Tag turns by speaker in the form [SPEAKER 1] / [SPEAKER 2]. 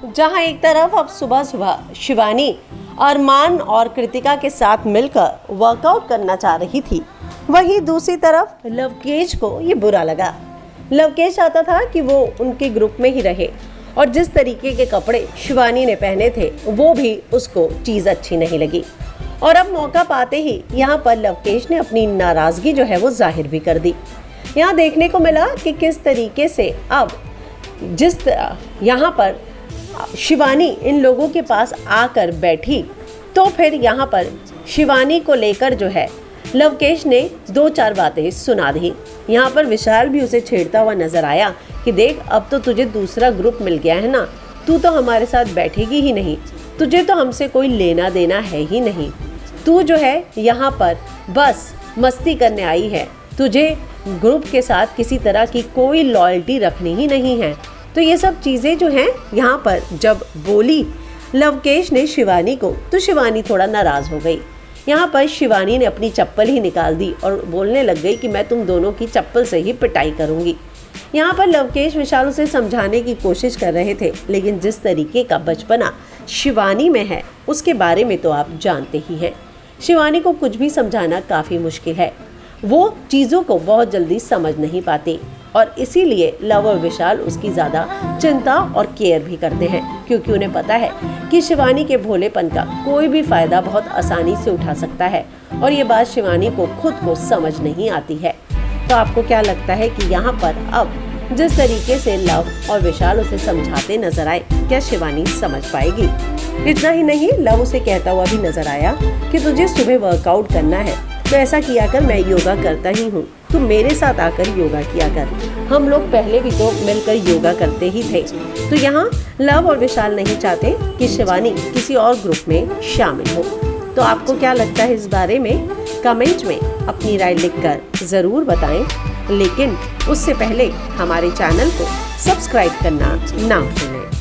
[SPEAKER 1] जहां एक तरफ अब सुबह सुबह शिवानी अरमान और कृतिका के साथ मिलकर वर्कआउट करना चाह रही थी, वहीं दूसरी तरफ लवकेश को ये बुरा लगा। लवकेश चाहता था कि वो उनके ग्रुप में ही रहे और जिस तरीके के कपड़े शिवानी ने पहने थे वो भी उसको चीज़ अच्छी नहीं लगी। और अब मौका पाते ही यहाँ पर लवकेश ने अपनी नाराज़गी जो है वो जाहिर भी कर दी। यहाँ देखने को मिला कि किस तरीके से अब जिस तरह यहाँ पर शिवानी इन लोगों के पास आकर बैठी, तो फिर यहाँ पर शिवानी को लेकर जो है लवकेश ने 2-4 बातें सुना दी। यहाँ पर विशाल भी उसे छेड़ता हुआ नजर आया कि देख, अब तो तुझे दूसरा ग्रुप मिल गया है ना, तू तो हमारे साथ बैठेगी ही नहीं, तुझे तो हमसे कोई लेना देना है ही नहीं, तू जो है यहाँ पर बस मस्ती करने आई है, तुझे ग्रुप के साथ किसी तरह की कोई लॉयल्टी रखनी ही नहीं है। तो ये सब चीज़ें जो हैं यहाँ पर जब बोली लवकेश ने शिवानी को, तो शिवानी थोड़ा नाराज़ हो गई। यहाँ पर शिवानी ने अपनी चप्पल ही निकाल दी और बोलने लग गई कि मैं तुम दोनों की चप्पल से ही पिटाई करूँगी। यहाँ पर लवकेश विशाल उसे समझाने की कोशिश कर रहे थे, लेकिन जिस तरीके का बचपना शिवानी में है उसके बारे में तो आप जानते ही हैं। शिवानी को कुछ भी समझाना काफ़ी मुश्किल है, वो चीज़ों को बहुत जल्दी समझ नहीं पाती और इसीलिए लव और विशाल उसकी ज़्यादा चिंता और केयर भी करते हैं, क्योंकि उन्हें पता है कि शिवानी के भोलेपन का कोई भी फ़ायदा बहुत आसानी से उठा सकता है और ये बात शिवानी को खुद को समझ नहीं आती है। तो आपको क्या लगता है कि यहाँ पर अब जिस तरीके से लव और विशाल उसे समझाते नजर आए, क्या शिवानी समझ पाएगी? इतना ही नहीं, लव उसे कहता हुआ भी नजर आया कि तुझे सुबह वर्कआउट करना है तो ऐसा किया कर, मैं योगा करता ही हूँ, तू मेरे साथ आकर योगा किया कर, हम लोग पहले भी तो मिलकर योगा करते ही थे। तो यहाँ लव और विशाल नहीं चाहते कि शिवानी किसी और ग्रुप में शामिल हो। तो आपको क्या लगता है इस बारे में? कमेंट में अपनी राय लिखकर ज़रूर बताएं, लेकिन उससे पहले हमारे चैनल को सब्सक्राइब करना ना भूलें।